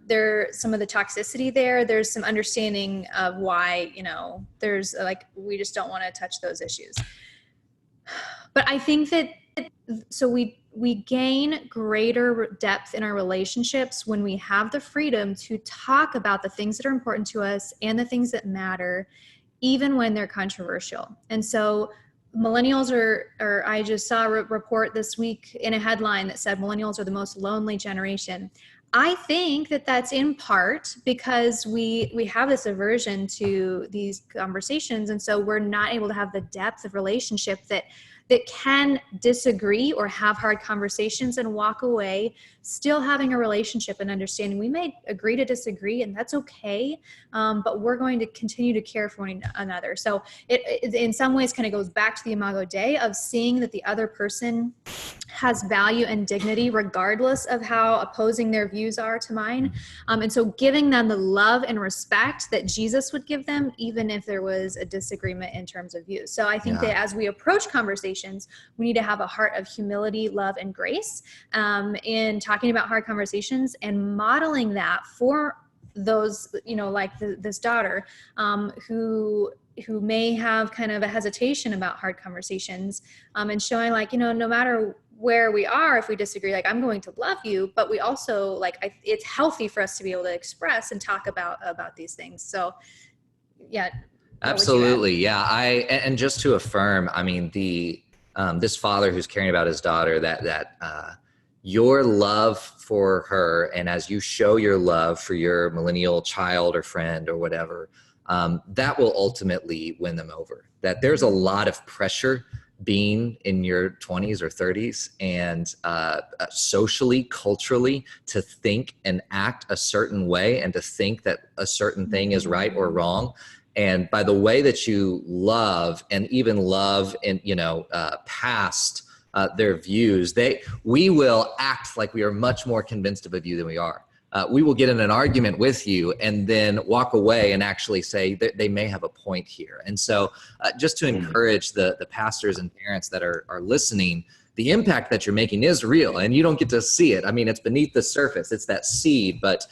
there's some of the toxicity there's some understanding of why, there's we just don't want to touch those issues. But I think that, so we gain greater depth in our relationships when we have the freedom to talk about the things that are important to us and the things that matter, even when they're controversial. And so millennials I just saw a report this week in a headline that said millennials are the most lonely generation. I think that that's in part because we have this aversion to these conversations. And so we're not able to have the depth of relationship that can disagree or have hard conversations and walk away still having a relationship and understanding. We may agree to disagree, and that's okay, but we're going to continue to care for one another. So it in some ways kind of goes back to the Imago Dei of seeing that the other person has value and dignity regardless of how opposing their views are to mine. And so giving them the love and respect that Jesus would give them, even if there was a disagreement in terms of views. So I think that as we approach conversations, we need to have a heart of humility, love, and grace in talking about hard conversations, and modeling that for those, you know, like this daughter who may have kind of a hesitation about hard conversations, and showing like, you know, no matter where we are, if we disagree, like, I'm going to love you, but we also like, it's healthy for us to be able to express and talk about these things. So yeah. Absolutely. Yeah. And just to affirm, I mean, this father who's caring about his daughter, that your love for her, and as you show your love for your millennial child or friend or whatever, that will ultimately win them over. That there's a lot of pressure being in your 20s or 30s and socially, culturally, to think and act a certain way and to think that a certain thing is right or wrong. And by the way that you love, and even love and, you know, past their views, we will act like we are much more convinced of a view than we are. We will get in an argument with you and then walk away and actually say that they may have a point here. And so just to encourage the pastors and parents that are listening, the impact that you're making is real, and you don't get to see it. I mean, it's beneath the surface. It's that seed, but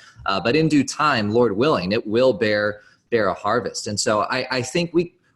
in due time, Lord willing, it will bear a harvest. And so I think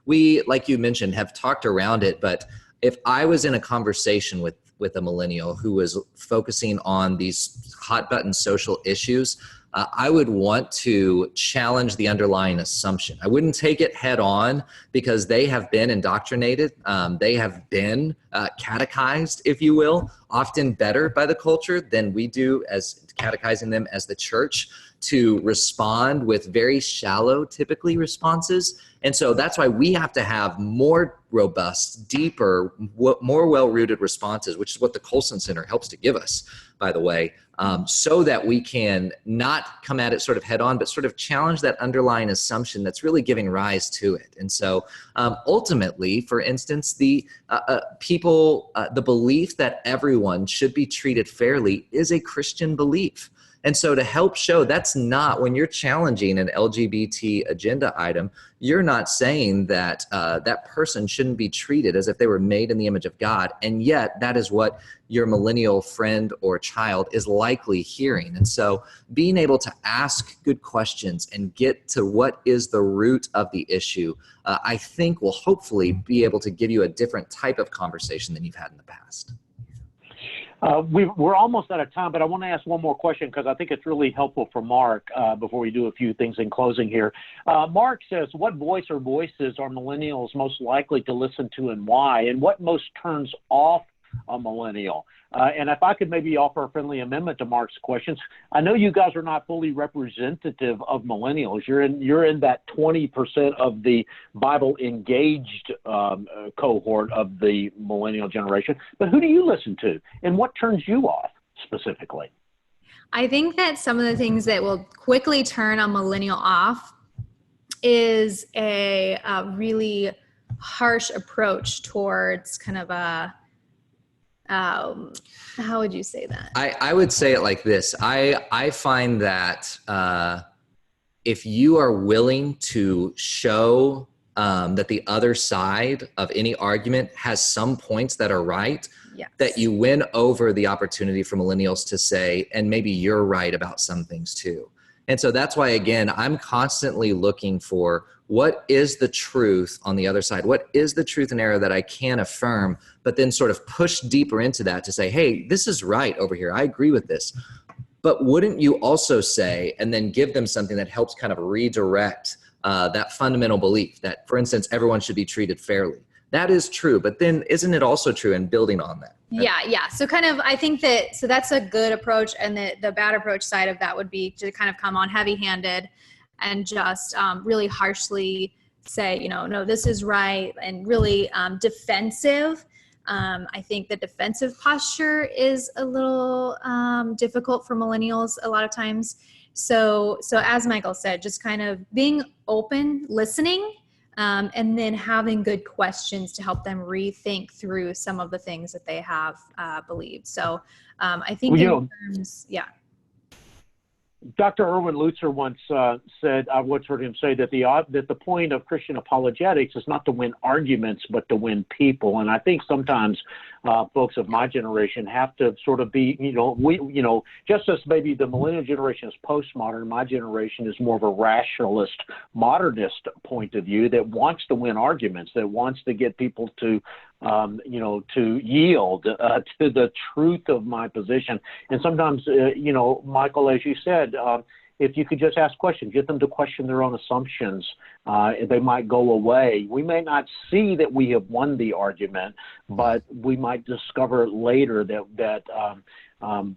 we, like you mentioned, have talked around it, but if I was in a conversation with a millennial who was focusing on these hot button social issues, I would want to challenge the underlying assumption. I wouldn't take it head on because they have been indoctrinated. They have been catechized, if you will, often better by the culture than we do as catechizing them as the church, to respond with very shallow, typically, responses. And so that's why we have to have more robust, deeper, more well-rooted responses, which is what the Colson Center helps to give us, by the way, so that we can not come at it sort of head on, but sort of challenge that underlying assumption that's really giving rise to it. And so ultimately, for instance, the belief that everyone should be treated fairly is a Christian belief. And so to help show that's not, when you're challenging an LGBT agenda item, you're not saying that that person shouldn't be treated as if they were made in the image of God. And yet that is what your millennial friend or child is likely hearing. And so being able to ask good questions and get to what is the root of the issue, I think will hopefully be able to give you a different type of conversation than you've had in the past. We're almost out of time, but I want to ask one more question because I think it's really helpful for Mark before we do a few things in closing here. Mark says, what voice or voices are millennials most likely to listen to and why? And what most turns off a millennial? And if I could maybe offer a friendly amendment to Mark's questions, I know you guys are not fully representative of millennials. You're in that 20% of the Bible engaged cohort of the millennial generation. But who do you listen to, and what turns you off specifically? I think that some of the things that will quickly turn a millennial off is a really harsh approach towards kind of a how would you say that? I would say it like this. I find that if you are willing to show that the other side of any argument has some points that are right, yes, that you win over the opportunity for millennials to say, and maybe you're right about some things too. And so that's why, again, I'm constantly looking for what is the truth on the other side? What is the truth and error that I can affirm, but then sort of push deeper into that to say, hey, this is right over here. I agree with this. But wouldn't you also say, and then give them something that helps kind of redirect that fundamental belief that, for instance, everyone should be treated fairly? That is true, but then isn't it also true in building on that? Yeah. So kind of, I think that's a good approach, and the bad approach side of that would be to kind of come on heavy-handed and just really harshly say, no, this is right, and really defensive. I think the defensive posture is a little difficult for millennials a lot of times. So as Michael said, just kind of being open, listening, and then having good questions to help them rethink through some of the things that they have believed. So I think yeah. Dr. Erwin Lutzer once said, I once heard him say that the point of Christian apologetics is not to win arguments, but to win people. And I think sometimes folks of my generation have to sort of be, just as maybe the millennial generation is postmodern, my generation is more of a rationalist, modernist point of view that wants to win arguments, that wants to get people to to yield to the truth of my position. And sometimes, Michael, as you said, if you could just ask questions, get them to question their own assumptions, they might go away. We may not see that we have won the argument, but we might discover later that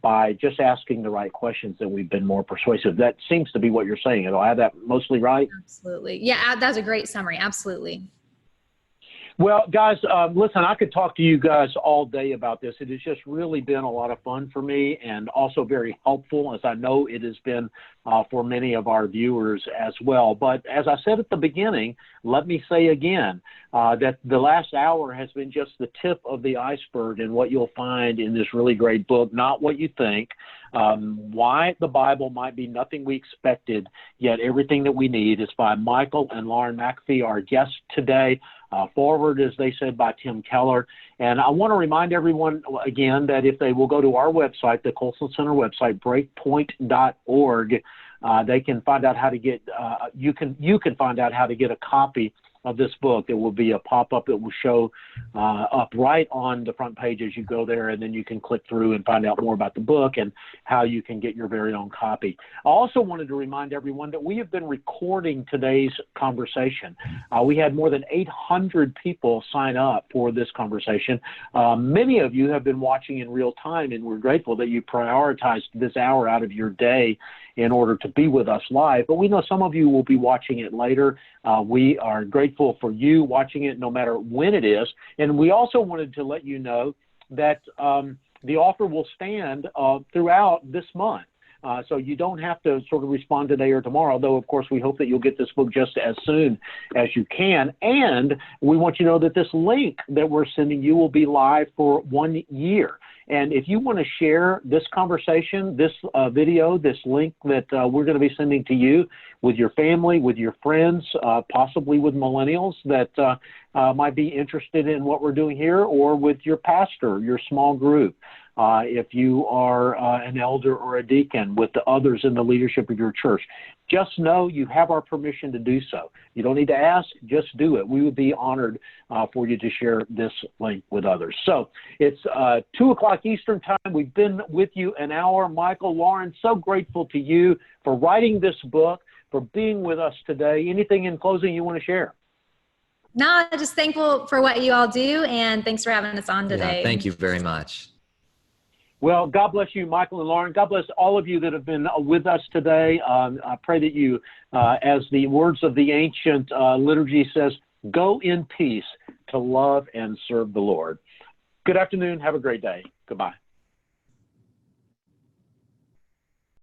by just asking the right questions that we've been more persuasive. That seems to be what you're saying. Do I have that mostly right? Absolutely. Yeah, that's a great summary. Absolutely. Well, guys, listen, I could talk to you guys all day about this. It has just really been a lot of fun for me and also very helpful, as I know it has been for many of our viewers as well. But as I said at the beginning, let me say again that the last hour has been just the tip of the iceberg in what you'll find in this really great book, Not What You Think, Why the Bible Might Be Nothing We Expected, Yet Everything That We Need. Is by Michael and Lauren McAfee, our guests today. Forward, as they said, by Tim Keller. And I want to remind everyone again that if they will go to our website, the Colson Center website, breakpoint.org, they can find out how to get, you can find out how to get a copy of this book. There will be a pop-up that will show up right on the front page as you go there, and then you can click through and find out more about the book and how you can get your very own copy. I also wanted to remind everyone that we have been recording today's conversation. We had more than 800 people sign up for this conversation. Many of you have been watching in real time, and we're grateful that you prioritized this hour out of your day in order to be with us live. But we know some of you will be watching it later. We are grateful for you watching it no matter when it is. And we also wanted to let you know that the offer will stand throughout this month. So you don't have to sort of respond today or tomorrow, though, of course, we hope that you'll get this book just as soon as you can. And we want you to know that this link that we're sending you will be live for 1 year. And if you want to share this conversation, this video, this link that we're going to be sending to you with your family, with your friends, possibly with millennials that might be interested in what we're doing here, or with your pastor, your small group, if you are an elder or a deacon with the others in the leadership of your church, just know you have our permission to do so. You don't need to ask, just do it. We would be honored for you to share this link with others. So it's 2 o'clock Eastern time. We've been with you an hour. Michael, Lauren, so grateful to you for writing this book, for being with us today. Anything in closing you want to share? No, just thankful for what you all do, and thanks for having us on today. Yeah, thank you very much. Well, God bless you, Michael and Lauren. God bless all of you that have been with us today. I pray that you, as the words of the ancient liturgy says, go in peace to love and serve the Lord. Good afternoon. Have a great day. Goodbye.